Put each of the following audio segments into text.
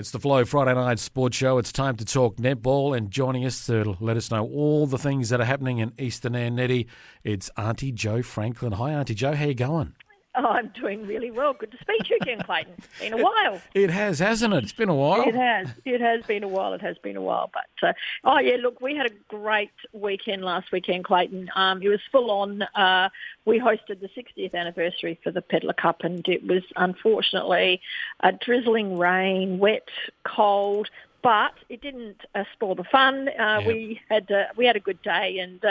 It's the Flow Friday Night Sports Show. It's time to talk netball, and joining us to let us know all the things that are happening in Eastern Eyre Netty, it's Auntie Jo Franklin. Hi, Auntie Jo. How you going? Oh, I'm doing really well. Good to speak to you again, Clayton. It's been a while. It has, hasn't it? It's been a while. It has. It has been a while. But, look, we had a great weekend last weekend, Clayton. It was full on. We hosted the 60th anniversary for the Peddler Cup, and it was unfortunately a drizzling rain, wet, cold, but it didn't spoil the fun. We had a good day, and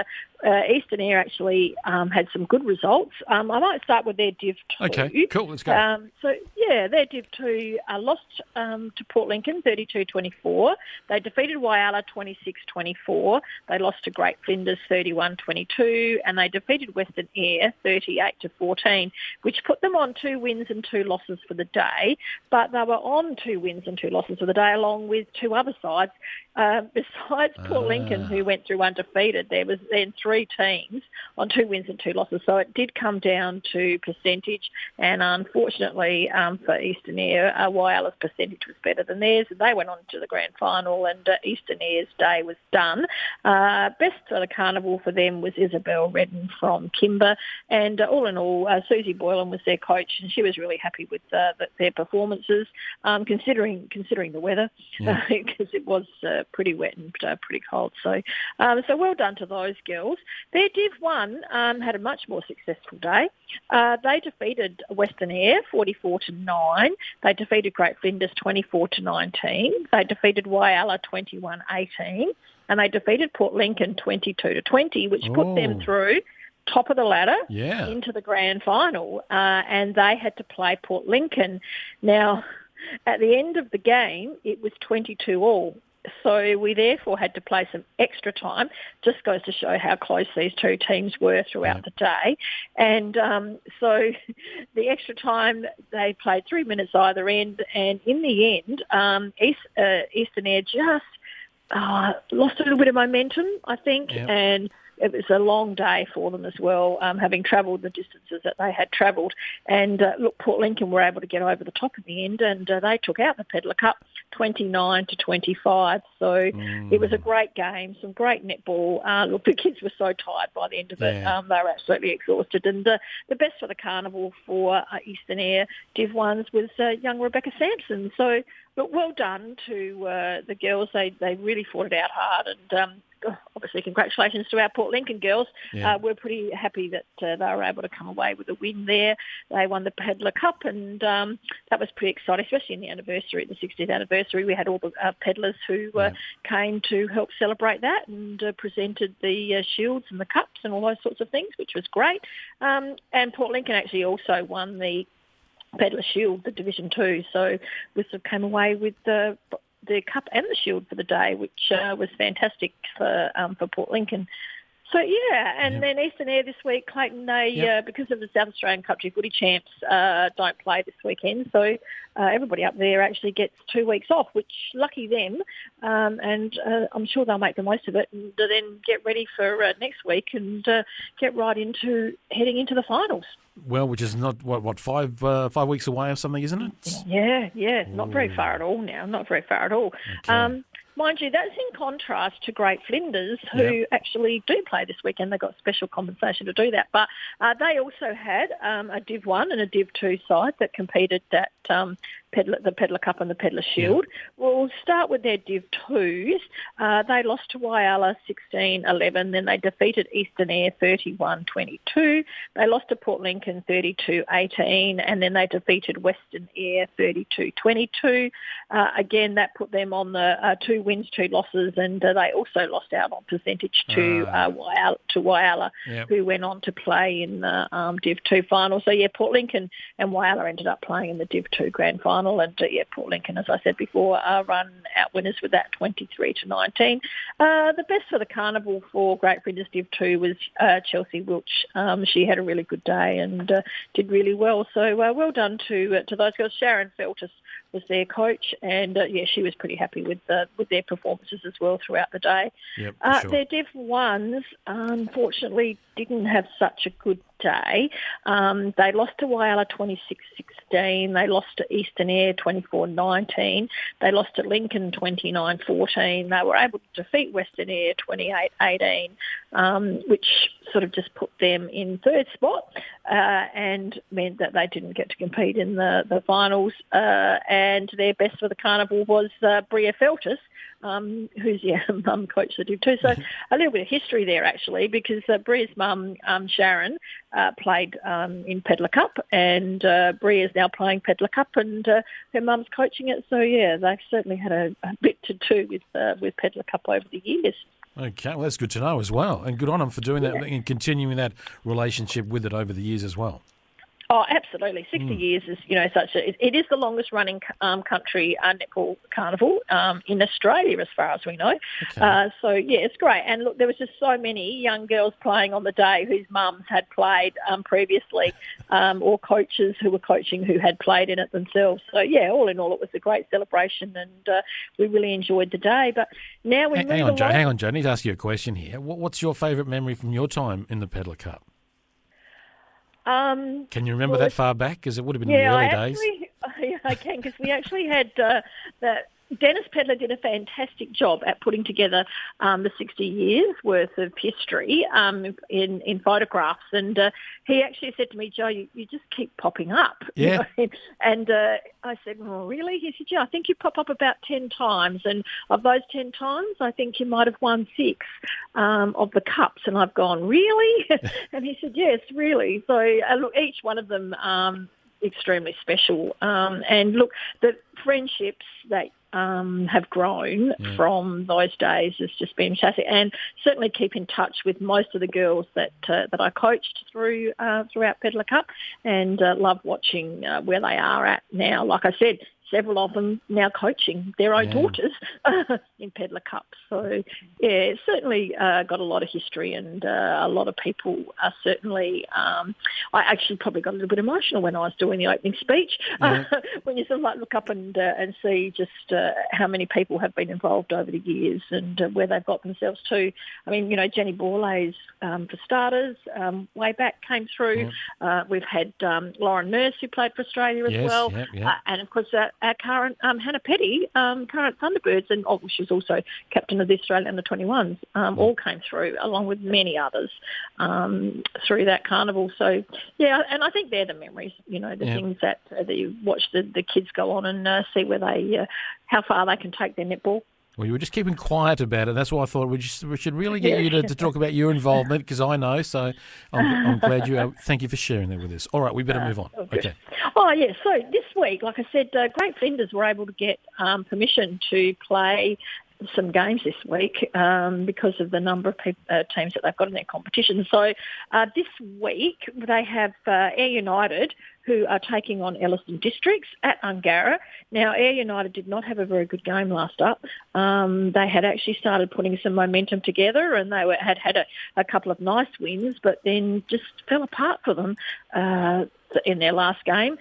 Eastern Eyre actually had some good results. I might start with their Div 2. Okay, cool, let's go. Their Div 2 lost to Port Lincoln 32-24. They defeated Whyalla 26-24. They lost to Great Flinders 31-22, and they defeated Western Eyre 38-14, which put them on 2 wins and 2 losses for the day. But they were on 2 wins and 2 losses for the day, along with 2 other sides. Besides Port Lincoln, who went through undefeated, there was then 3 teams on 2 wins and 2 losses. So it did come down to percentage, and unfortunately for Eastern Eyre, Whyalla's percentage was better than theirs, and they went on to the grand final, and Eastern Eyre's day was done. Best for the Carnival for them was Isabel Redden from Kimber, and all in all, Susie Boylan was their coach, and she was really happy with their performances, considering the weather, because it was pretty wet and pretty cold. So well done to those girls. Their Div 1 had a much more successful day. They defeated Western Eyre 44-9. They defeated Great Flinders 24-19. They defeated Whyalla 21-18. And they defeated Port Lincoln 22-20, which put them through top of the ladder into the grand final. And they had to play Port Lincoln. Now, at the end of the game, it was 22-all. So we therefore had to play some extra time. Just goes to show how close these 2 teams were throughout the day. And so the extra time, they played 3 minutes either end. And in the end, Eastern Eyre just lost a little bit of momentum, I think, and it was a long day for them as well, having travelled the distances that they had travelled. And, Port Lincoln were able to get over the top in the end, and they took out the Peddler Cup 29-25. So it was a great game, some great netball. The kids were so tired by the end of it. They were absolutely exhausted. And the best for the Carnival for Eastern Eyre Div 1s was young Rebecca Sampson. So, well done to the girls. They really fought it out hard, and obviously congratulations to our Port Lincoln girls. We're pretty happy that they were able to come away with a win there. They won the Peddler Cup, and that was pretty exciting, especially in the anniversary, the 60th anniversary. We had all the peddlers who came to help celebrate that, and presented the shields and the cups and all those sorts of things, which was great. And Port Lincoln actually also won the Peddler Shield, the Division 2, so we sort of came away with the cup and the shield for the day, which was fantastic for Port Lincoln. So, and then Eastern Eyre this week, Clayton, they, because of the South Australian Country Footy Champs, don't play this weekend. So everybody up there actually gets 2 weeks off, which lucky them. And I'm sure they'll make the most of it, and then get ready for next week and get right into heading into the finals. Well, which is not, what 5 weeks away or something, isn't it? Yeah, not very far at all now, not very far at all. Okay. Mind you, that's in contrast to Great Flinders, who actually do play this weekend. They got special compensation to do that. But they also had a Div 1 and a Div 2 side that competed at the Peddler Cup and the Peddler Shield. We'll start with their Div 2s. They lost to Whyalla 16-11. Then they defeated Eastern Eyre 31-22. They lost to Port Lincoln 32-18. And then they defeated Western Eyre 32-22. Again, that put them on the 2 wins, 2 losses, and they also lost out on percentage to Whyalla, who went on to play in the Div 2 final. So, Port Lincoln and Whyalla ended up playing in the Div 2 grand final. And, Port Lincoln, as I said before, run out winners with that 23-19. The best for the Carnival for Great Flinders Div 2 was Chelsea Wilch. She had a really good day and did really well. So well done to those girls. Sharon Feltus was their coach, and she was pretty happy with their performances as well throughout the day. Yep, for sure. Their Div 1s, unfortunately, didn't have such a good day. They lost to Whyalla 26-16. They lost to Eastern Eyre 24-19. They lost to Lincoln 29-14. They were able to defeat Western Eyre 28-18, which sort of just put them in third spot and meant that they didn't get to compete in the finals. And their best for the Carnival was Bria Feltus, who's mum coach the Div 2. So a little bit of history there, actually, because Bria's mum, Sharon, played in Peddler Cup, and Bria's now playing Peddler Cup, and her mum's coaching it. So, yeah, they've certainly had a bit to do with Peddler Cup over the years. Okay, well, that's good to know as well. And good on them for doing that and continuing that relationship with it over the years as well. Oh, absolutely. 60 years is, it is the longest running country netball carnival in Australia, as far as we know. Okay. So, yeah, it's great. And look, there was just so many young girls playing on the day whose mums had played previously, or coaches who were coaching who had played in it themselves. So, yeah, all in all, it was a great celebration, and we really enjoyed the day. But now we Hang on, Joe. I need to ask you a question here. What's your favourite memory from your time in the Peddler Cup? Can you remember that far back? Because it would have been in the early days. Yeah, I can, because we actually had Dennis Pedler did a fantastic job at putting together the 60 years worth of history in photographs, and he actually said to me, "Joe, you just keep popping up." Yeah. And I said, "Well, really?" He said, "Yeah, I think you pop up about 10 times, and of those 10 times, I think you might have won 6 of the cups." And I've gone, "Really?" And he said, "Yes, really." So look, each one of them extremely special, and look, the friendships that have grown from those days has just been fantastic, and certainly keep in touch with most of the girls that I coached throughout Peddler Cup, and love watching where they are at now. Like I said, several of them now coaching their own daughters in Peddler Cup. So, yeah, it's certainly got a lot of history, and a lot of people are certainly... I actually probably got a little bit emotional when I was doing the opening speech, when you sort of like look up and see just how many people have been involved over the years, and where they've got themselves to. I mean, Jenny Borlase, for starters, way back came through. We've had Lauren Nurse, who played for Australia as well. And, of course, our current Hannah Petty, current Thunderbirds, and she was also captain of the Australian under-21s, all came through, along with many others, through that carnival. So, yeah, and I think they're the memories, the things that you watch the kids go on and see where they, how far they can take their netball. Well, you were just keeping quiet about it. That's why I thought we should really get you to talk about your involvement, because I know. So I'm glad you. Thank you for sharing that with us. All right, we better move on. Okay. Oh, yeah. So this week, like I said, Great Flinders were able to get permission to play some games this week because of the number of teams that they've got in their competition. So this week they have Eyre United, who are taking on Elliston Districts at Ungara. Now, Eyre United did not have a very good game last up. They had actually started putting some momentum together, and they had a couple of nice wins, but then just fell apart for them in their last game.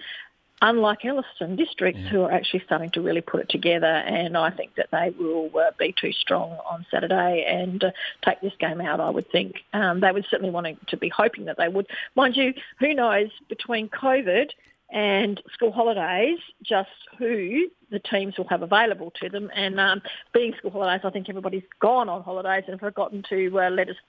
Unlike Elliston Districts, who are actually starting to really put it together, and I think that they will be too strong on Saturday and take this game out, I would think. They would certainly want to be hoping that they would. Mind you, who knows, between COVID and school holidays, just who the teams will have available to them. And being school holidays, I think everybody's gone on holidays and forgotten to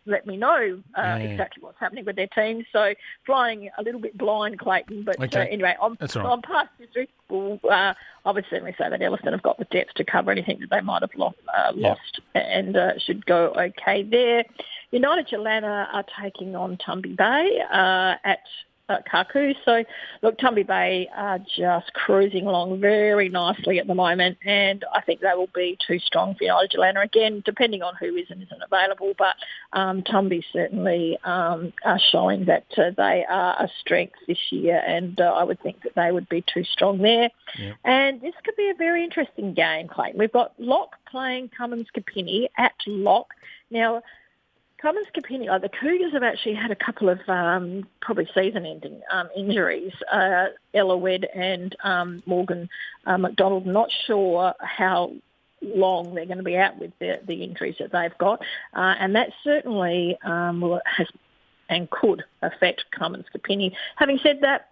let me know exactly what's happening with their teams. So flying a little bit blind, Clayton. But anyway, on past history, I would certainly say that Elliston have got the depth to cover anything that they might have lost, and should go okay there. United Jolanna are taking on Tumby Bay at Kaku. So, look, Tumby Bay are just cruising along very nicely at the moment, and I think they will be too strong for United Jolanna again, depending on who is and isn't available. But Tumby certainly are showing that they are a strength this year, and I would think that they would be too strong there. Yep. And this could be a very interesting game, Clayton. We've got Lock playing Cummins Kapini at Lock. Now, Cummins Kapini, the Cougars have actually had a couple of probably season-ending injuries. Ella Wedd and Morgan McDonald, not sure how long they're going to be out with the injuries that they've got. And that certainly has and could affect Cummins Kapini. Having said that,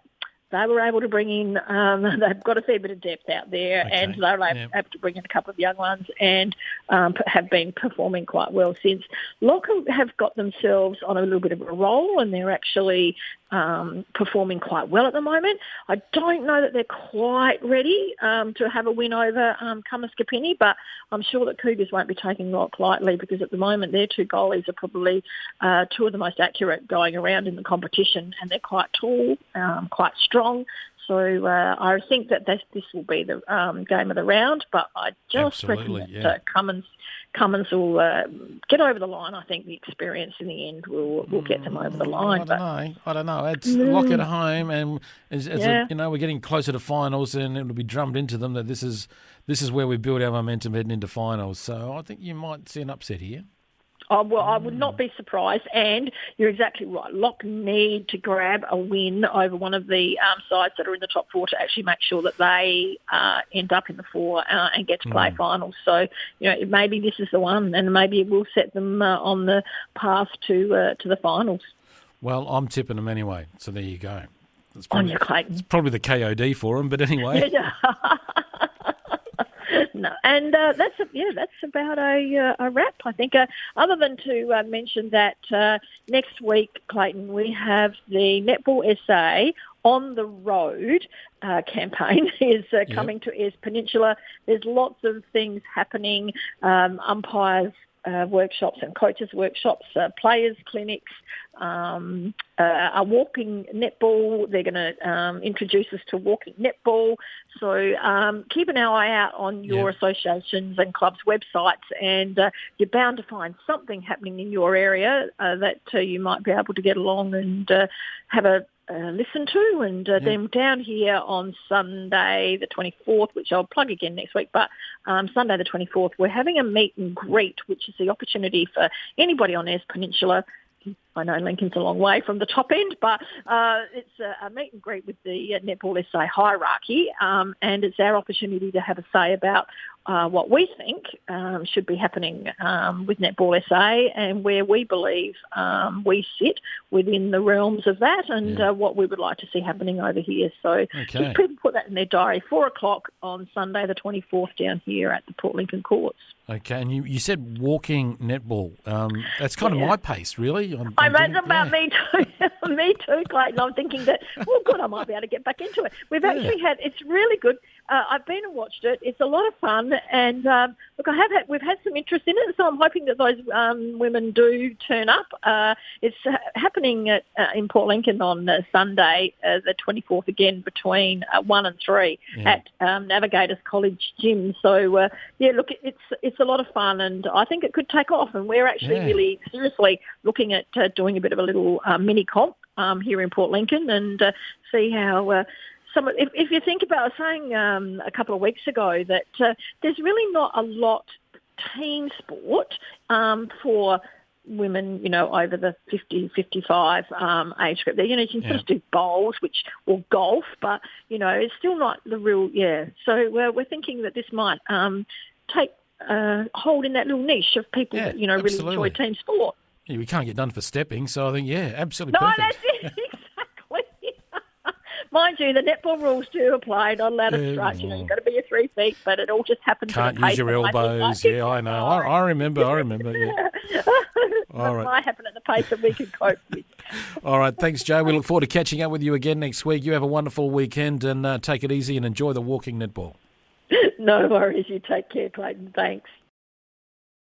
they were able to bring in, they've got a fair bit of depth out there, and they were able to bring in a couple of young ones and have been performing quite well since. Lockham have got themselves on a little bit of a roll, and they're actually performing quite well at the moment. I don't know that they're quite ready to have a win over Cummins Kapini, but I'm sure that Cougars won't be taking Lock lightly, because at the moment their two goalies are probably two of the most accurate going around in the competition, and they're quite tall, quite strong. So I think that this will be the game of the round, but I just reckon that Cummins will get over the line. I think the experience in the end will get them over the line. I don't know. It's Lock at home, and we're getting closer to finals, and it'll be drummed into them that this is where we build our momentum heading into finals. So I think you might see an upset here. Oh, well, I would not be surprised, and you're exactly right. Lock need to grab a win over one of the sides that are in the top four to actually make sure that they end up in the four and get to play finals. So, maybe this is the one, and maybe it will set them on the path to the finals. Well, I'm tipping them anyway, so there you go. On your Clayton. It's probably the KOD for them, but anyway. No, and that's about a wrap, I think. Other than to mention that next week, Clayton, we have the Netball SA on the road campaign is coming to Eyre Peninsula. There's lots of things happening, umpires workshops and coaches workshops, players clinics, a walking netball. They're going to introduce us to walking netball. So keep an eye out on your associations and clubs' websites, and you're bound to find something happening in your area that you might be able to get along and have a listen to. And then down here on Sunday the 24th, which I'll plug again next week, but Sunday the 24th, we're having a meet and greet, which is the opportunity for anybody on Eyre Peninsula. I know Lincoln's a long way from the top end, but it's a meet and greet with the Netball SA hierarchy, and it's our opportunity to have a say about what we think should be happening with Netball SA, and where we believe we sit within the realms of that, and what we would like to see happening over here. So just people put that in their diary, 4:00 on Sunday the 24th down here at the Port Lincoln Courts. Okay, and you said walking netball. That's kind of my pace, really. I imagine about me too. Me too, Clayton. I'm thinking that, I might be able to get back into it. We've actually it's really good. I've been and watched it. It's a lot of fun, and we've had some interest in it, so I'm hoping that those women do turn up. It's happening in Port Lincoln on Sunday, the 24th, again between 1 and 3 at Navigators College Gym. So it's a lot of fun, and I think it could take off. And we're actually really seriously looking at doing a bit of a little mini comp here in Port Lincoln, and see how. If you think about, I was saying a couple of weeks ago that there's really not a lot team sport for women, over the 50, 55 age group. You can sort of do bowls, or golf, but, it's still not the real, So we're thinking that this might take hold in that little niche of people that, really enjoy team sport. Yeah, we can't get done for stepping, so I think, absolutely perfect. No, that's it, exactly. Mind you, the netball rules do apply, not allowed to strike. You've got to be 3 feet, but it all just happens. Can't use your elbows. Yeah, I know. I remember. Yeah. All right. It might happen at the pace that we can cope with. All right. Thanks, Joe. We look forward to catching up with you again next week. You have a wonderful weekend, and take it easy and enjoy the walking netball. No worries. You take care, Clayton. Thanks.